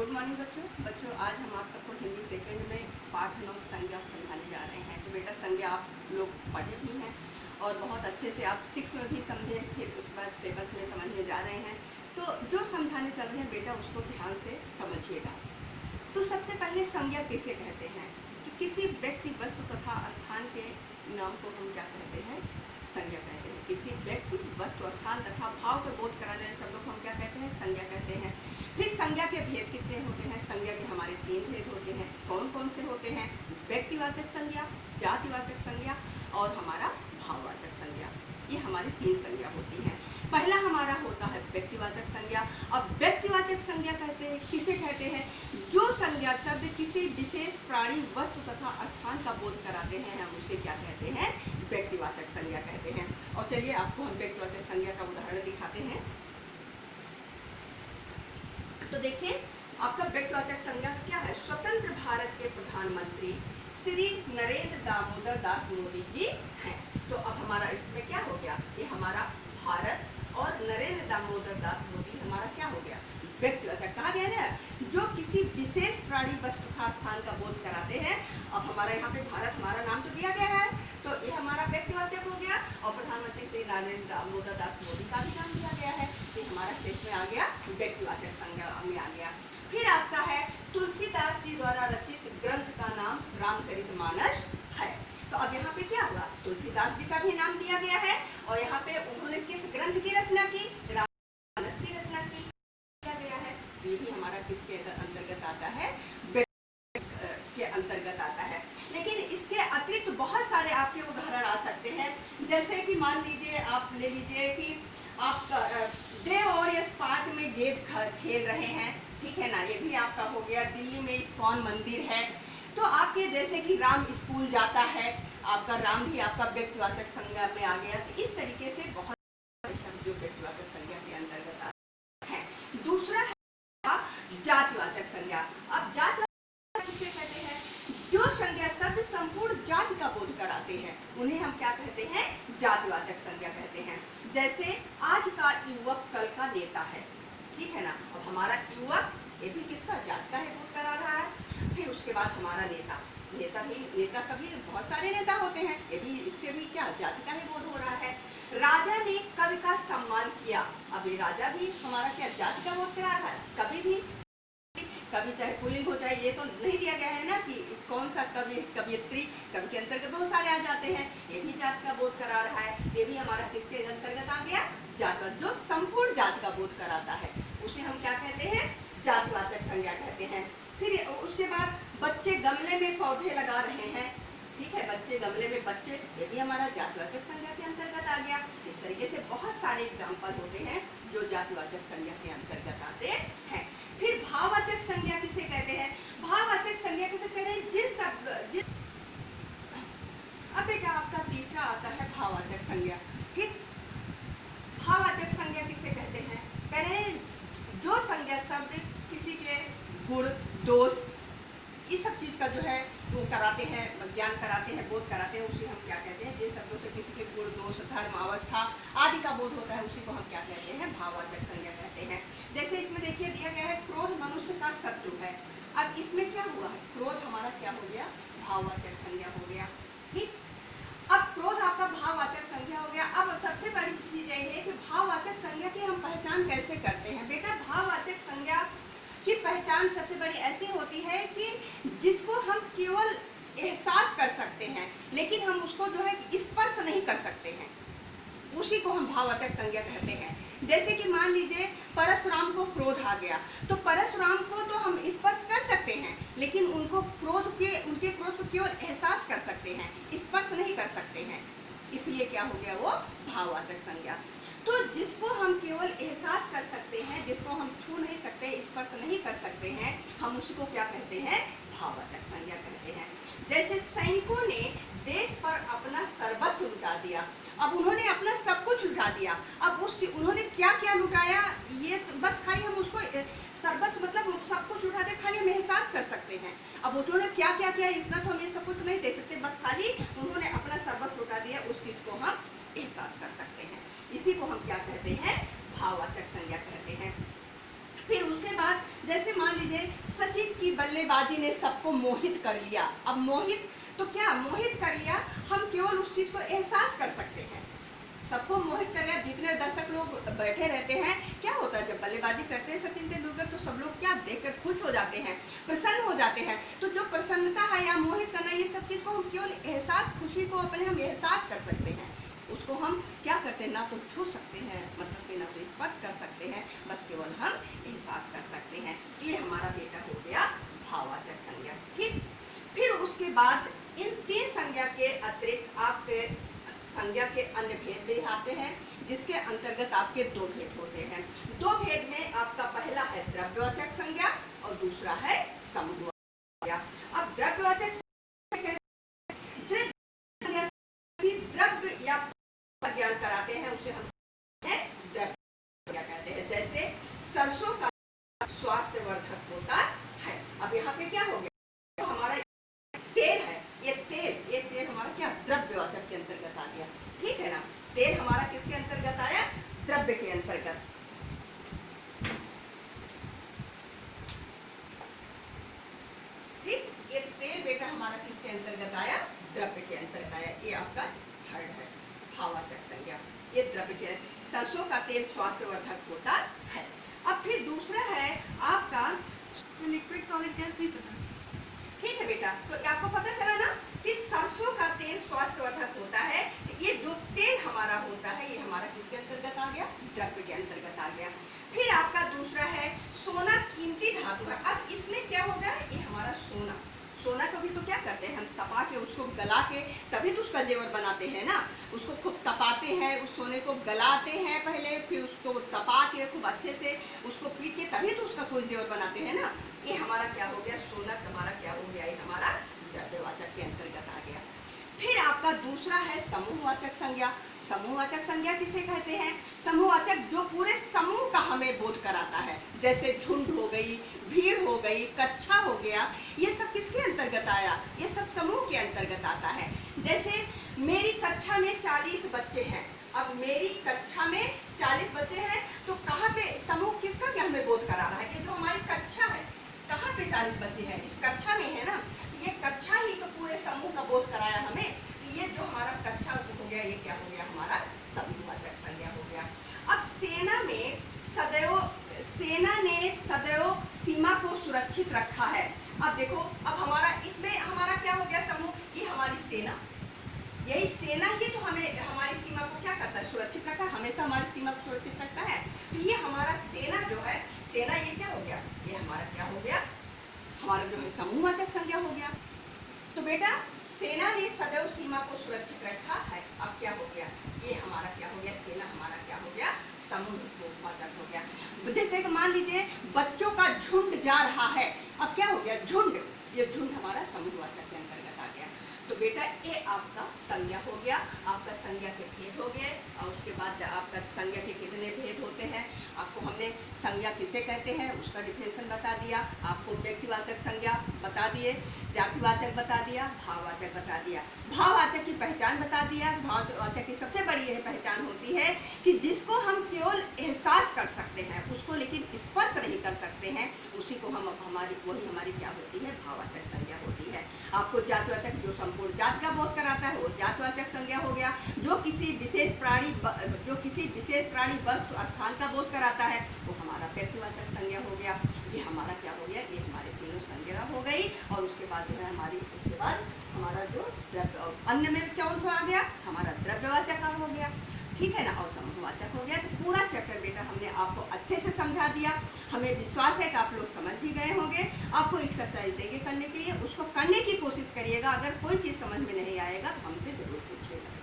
Good morning बच्चों आज हम आप सबको हिंदी सेकंड में पाठ 9 संज्ञा समझाने जा रहे हैं। तो बेटा संज्ञा आप लोग पढ़े भी हैं और बहुत अच्छे से आप 6 में भी समझे, फिर उसके बाद 7th में समझने जा रहे हैं। तो जो समझाने चल रहे हैं बेटा उसको ध्यान से समझिएगा। तो सबसे पहले संज्ञा किसे कहते हैं कि किसी व्यक्ति, वस्तु तथा स्थान के नाम को हम क्या कहते हैं? संज्ञा कहते हैं। किसी व्यक्ति, वस्तु, स्थान तथा भाव को बोध कराने वाले शब्दों को हम क्या कहते हैं? संज्ञा कहते हैं। फिर संज्ञा के भेद कितने होते हैं? संज्ञा के हमारे 3 भेद होते हैं। कौन कौन से होते हैं? व्यक्तिवाचक संज्ञा, जातिवाचक संज्ञा और हमारा भाववाचक संज्ञा। ये हमारी 3 संज्ञा होती हैं। पहला हमारा होता है व्यक्तिवाचक संज्ञा। अब व्यक्तिवाचक संज्ञा कहते हैं, किसे कहते हैं? जो संज्ञा शब्द किसी विशेष प्राणी, वस्तु तथा स्थान का बोध कराते हैं, हम उसे क्या कहते हैं? व्यक्तिवाचक संज्ञा कहते हैं। और चलिए आपको हम व्यक्तिवाचक संज्ञा का उदाहरण दिखाते हैं। तो देखिए आपका व्यक्तिवाचक संज्ञा क्या है? स्वतंत्र भारत के प्रधानमंत्री श्री नरेंद्र दामोदर दास मोदी जी हैं। तो अब हमारा इसमें क्या हो गया? ये हमारा भारत और नरेंद्र दामोदर दास मोदी हमारा क्या हो गया? व्यक्तिवाचक। कहा गया ना जो किसी विशेष प्राणी, वस्तु तथा स्थान का बोध कराते हैं। अब हमारा यहाँ पे भारत हमारा नाम तो दिया गया है, तो ये हमारा व्यक्तिवाचक हो गया। और प्रधानमंत्री श्री नरेंद्र दामोदर दास मोदी का भी नाम दिया गया है, ये हमारा केस में आ गया व्यक्तिवाचक संज्ञा में आ गया। फिर आपका है तुलसीदास जी द्वारा रचित ग्रंथ का नाम रामचरितमानस है। तो अब यहाँ पे क्या हुआ? तुलसीदास जी का भी नाम दिया गया है और यहाँ पे उन्होंने किस ग्रंथ की रचना की? रामचरितमानस की रचना की गया है। ये भी हमारा किसके अंतर्गत आता है? के अंतर्गत आता है। लेकिन इसके अतिरिक्त बहुत सारे आपके उदाहरण आ सकते हैं। जैसे कि मान लीजिए आप ले लीजिए कि आप देव और यश पार्क में गेम खेल रहे हैं, ठीक है ना, ये भी आपका हो गया। दिल्ली में इस्कॉन मंदिर है। तो आपके जैसे कि राम स्कूल जाता है, आपका राम भी आपका व्यक्तिवाचक संज्ञा में आ गया। तो इस तरीके से बहुत सारे शब्द जो व्यक्तिवाचक संज्ञा के अंतर्गत आते हैं। दूसरा है जातिवाचक संज्ञा। अब जातिवाचक किसे कहते हैं? जो संज्ञा शब्द संपूर्ण जाति का बोध कराते हैं उन्हें हम क्या कहते हैं? जातिवाचक संज्ञा कहते हैं। जैसे आज का युवक कल का नेता है, ठीक है ना। अब हमारा युवक ये भी किसका? जाति का ही बोध करा रहा है। फिर उसके बाद हमारा नेता, नेता कभी बहुत सारे नेता होते हैं, ये भी इसके भी क्या? जाति का ही बोध हो रहा है। राजा ने कवि का सम्मान किया। अब ये राजा भी हमारा क्या? जाति का बोध करा रहा है। कभी चाहे पुल्लिंग हो चाहे, ये तो नहीं दिया गया है ना कि कौन सा कवि, कवियत्री, कवि के अंतर्गत बहुत सारे आ जाते हैं। ये भी जाति का बोध करा रहा है। ये भी हमारा किसके अंतर्गत आ गया? जाति। जो संपूर्ण जाति का बोध कराता है उसे हम क्या कहते हैं? जातिवाचक संज्ञा कहते हैं। फिर उसके बाद बच्चे गमले में पौधे लगा रहे हैं, ठीक है, बच्चे गमले में बच्चे, ये भी हमारा जातिवाचक संज्ञा के अंतर्गत आ गया। इस तरीके से बहुत सारे एग्जाम्पल होते हैं जो जातिवाचक संज्ञा के अंतर्गत आते हैं। फिर भाववाचक संज्ञा किसे कहते हैं? भाववाचक संज्ञा किसे कहते हैं? अब बेटा आपका तीसरा आता है भाववाचक संज्ञा। ठीक, भाववाचक संज्ञा किसे कहते हैं? कह रहे हैं जो संज्ञा शब्द किसी के गुण, दोष, इस सब चीज का जो है वो कराते हैं, ज्ञान कराते हैं, बोध कराते हैं, उसे हम क्या कहते हैं? जिन शब्दों से किसी के गुण, दोष, धर्म, अवस्था आदि का बोध होता है उसी को हम क्या कहते हैं? भाववाचक संज्ञा कहते हैं। जैसे इसमें देखिए दिया गया है क्रोध मनुष्य का शत्रु है। अब इसमें क्या हुआ है? क्रोध हमारा क्या हो गया? भाववाचक संज्ञा हो गया। ठीक, अब क्रोध आपका भाववाचक संज्ञा हो गया। अब सबसे बड़ी चीज यही है कि भाववाचक संज्ञा की हम पहचान कैसे करते हैं? बेटा भाववाचक संज्ञा की पहचान सबसे बड़ी ऐसी होती है कि जिसको हम केवल एहसास कर सकते हैं लेकिन हम उसको जो है स्पर्श नहीं कर सकते हैं, उसी को हम भाववाचक संज्ञा कहते हैं। जैसे कि मान लीजिए परशुराम को क्रोध आ गया, तो परशुराम को तो हम स्पर्श कर सकते हैं लेकिन उनके क्रोध को केवल एहसास कर सकते हैं, स्पर्श नहीं कर सकते हैं। इसलिए क्या हो गया? वो भाववाचक संज्ञा। तो जिसको हम केवल एहसास कर सकते हैं, जिसको हम छू नहीं सकते, स्पर्श नहीं कर सकते हैं, हम उसी को क्या कहते हैं? भाववाचक संज्ञा कहते हैं। जैसे सैनिकों ने देश पर अपना सर्वस्व लुटा दिया। अब उन्होंने अपना सब कुछ लुटा दिया। अब उन्होंने क्या क्या लुटाया, ये बस खाली हम उसको सर्वस्व मतलब सब कुछ लुटा दे, खाली हम एहसास कर सकते हैं। अब उन्होंने क्या क्या किया इतना तो हम ये सब कुछ नहीं देख सकते, बस खाली उन्होंने अपना सर्वस्व लुटा दिया, उस चीज को हम एहसास कर सकते हैं। इसी को हम क्या कहते हैं? भाववाचक संज्ञा कहते हैं। फिर उसके बाद जैसे मान लीजिए सचिन की बल्लेबाजी ने सबको मोहित कर लिया। अब मोहित तो क्या मोहित कर लिया, हम केवल उस चीज को एहसास कर सकते हैं। सबको मोहित कर लिया, जितने दर्शक लोग बैठे रहते हैं, क्या होता है जब बल्लेबाजी करते हैं सचिन तेंदुलकर तो सब लोग क्या देखकर खुश हो जाते हैं, प्रसन्न हो जाते हैं। तो जो प्रसन्नता है या मोहित करना, ये सब चीज को हम केवल एहसास, खुशी को अपने हम एहसास कर सकते हैं। उसको हम क्या करते हैं, ना तो छू सकते हैं, मतलब कि ना तो स्पर्श कर सकते हैं, बस केवल हम एहसास कर सकते हैं। ये हमारा बेटा हो गया भाववाचक संज्ञा। ठीक, फिर उसके बाद इन 3 संज्ञा के अतिरिक्त आपके संज्ञा के अन्य भेद भी आते हैं, जिसके अंतर्गत आपके 2 भेद होते हैं। 2 भेद में आपका पहला है द्रव्यवाचक संज्ञा और दूसरा है समूहवाचक संज्ञा। अब द्रव्यवाचक द्रव्य या ज्ञान कराते हैं, उसे हम द्रव्य कहते हैं। जैसे सरसों का स्वास्थ्यवर्धक होता है। अब यहाँ पे क्या हो गया, तो हमारा तेल है, ये तेल हमारा क्या द्रव्यवाचक के अंतर्गत आ गया। ठीक है ना, तेल हमारा किसके अंतर्गत आया, द्रव्य के अंतर्गत। ठीक, ये तेल बेटा हमारा किसके अंतर्गत आया, द्रव्य के अंतर्गत आया। ये आपका थर्ड है भाववाचक संज्ञा। ये द्रव्य के, सरसों का तेल स्वास्थ्यवर्धक होता है। अब फिर दूसरा है आपका लिक्विड सॉलिड गैस भी पता। ठीक है बेटा, तो आपको पता चला ना कि सरसों का तेल स्वास्थ्यवर्धक होता है। ये जो तेल हमारा होता है, ये हमारा किसके अंतर्गत आ गया, द्रव्य के अंतर्गत आ गया। फिर आपका दूसरा है सोना कीमती धातु है। अब इसमें क्या होगा, ये हमारा सोना, सोना को भी तो क्या करते हैं हम, तपा के उसको गला के तभी तो उसका जेवर बनाते हैं ना। उसको खूब तपाते हैं, उस सोने को गलाते हैं पहले, फिर उसको तपा के खूब अच्छे से उसको पीट के तभी तो उसका कोई जेवर बनाते हैं ना। ये हमारा क्या हो गया, सोना हमारा क्या हो गया, ये हमारा द्रव्यवाचक के अंतर्गत आ गया। फिर आपका दूसरा है समूहवाचक संज्ञा। समूहवाचक संज्ञा किसे कहते हैं, समूहवाचक जो पूरे समूह का हमें बोध कराता है। जैसे झुंड हो गई, भीड़ हो गई, कक्षा हो गया, ये सब किसके अंतर्गत आया, ये सब समूह के अंतर्गत आता है। जैसे मेरी कक्षा में 40 बच्चे हैं। अब मेरी कक्षा में 40 बच्चे हैं, तो कहाँ पे समूह किसका क्या हमें बोध करा रहा है, ये जो हमारी कक्षा है, कहाँ पे 40 बच्चे हैं, इस कक्षा में है ना। ये कक्षा ही तो पूरे समूह का बोध कराया हमें। ये जो हमारा कक्षा हो गया, ये क्या हो गया, हमारा समूहवाचक संज्ञा हो गया। अब सेना ने सदैव सीमा को सुरक्षित रखा है। अब देखो, अब हमारा इसमें हमारा क्या हो गया समूह, ये हमारी सेना, यही सेना ही तो हमें हमारी सीमा को क्या करता है, सुरक्षित रखता है, हमेशा हमारी सीमा को सुरक्षित रखता है। तो ये हमारा सेना जो है, सेना ये क्या हो गया, ये हमारा क्या हो गया, हमारा जो है समूहवाचक संज्ञा हो गया। तो बेटा सेना ने सदैव सीमा को सुरक्षित रखा है। अब क्या हो गया, ये हमारा क्या हो गया, सेना हमारा क्या हो गया, समूहवाचक हो गया। जैसे कि मान लीजिए बच्चों का झुंड जा रहा है, अब क्या हो गया, झुंड, ये झुंड हमारा समूहवाचक के अंतर्गत आ गया। तो बेटा ये आपका संज्ञा हो गया, आपका संज्ञा के भेद हो गए। और उसके बाद आपका संज्ञा के कितने भेद होते हैं, आपको हमने संज्ञा किसे कहते हैं उसका डिफिनेशन बता दिया, आपको व्यक्तिवाचक संज्ञा बता दिए, जातिवाचक बता दिया, भाववाचक बता दिया, भाववाचक की पहचान बता दिया। भाववाचक की सबसे बड़ी यह पहचान होती है कि जिसको हम केवल एहसास कर सकते हैं, उसको लेकिन स्पर्श नहीं कर सकते हैं, उसी को हम वही हमारी क्या होती है, भाववाचक संज्ञा होती है। आपको जातिवाचक जो संपूर्ण जाति का बोध कराता है वो जातिवाचक संज्ञा हो गया। जो किसी विशेष प्राणी वस्तु स्थान का बोध कराता है वो हमारा व्यक्तिवाचक संज्ञा हो गया। ये हमारा क्या हो गया, ये हमारे तीनों संज्ञा हो गई। और उसके बाद जो है उसके बाद हमारा जो द्रव्य अन्य में कौन सा आ गया, हमारा द्रव्यवाचक हो गया, ठीक है ना, और समूहवाचक हो गया। तो पूरा चैप्टर बेटा हमने आपको अच्छे से समझा दिया। हमें विश्वास है कि आप लोग समझ भी गए होंगे। आपको एक्सरसाइज देंगे करने के लिए, उसको करने की कोशिश करिएगा। अगर कोई चीज़ समझ में नहीं आएगा तो हमसे ज़रूर पूछिएगा।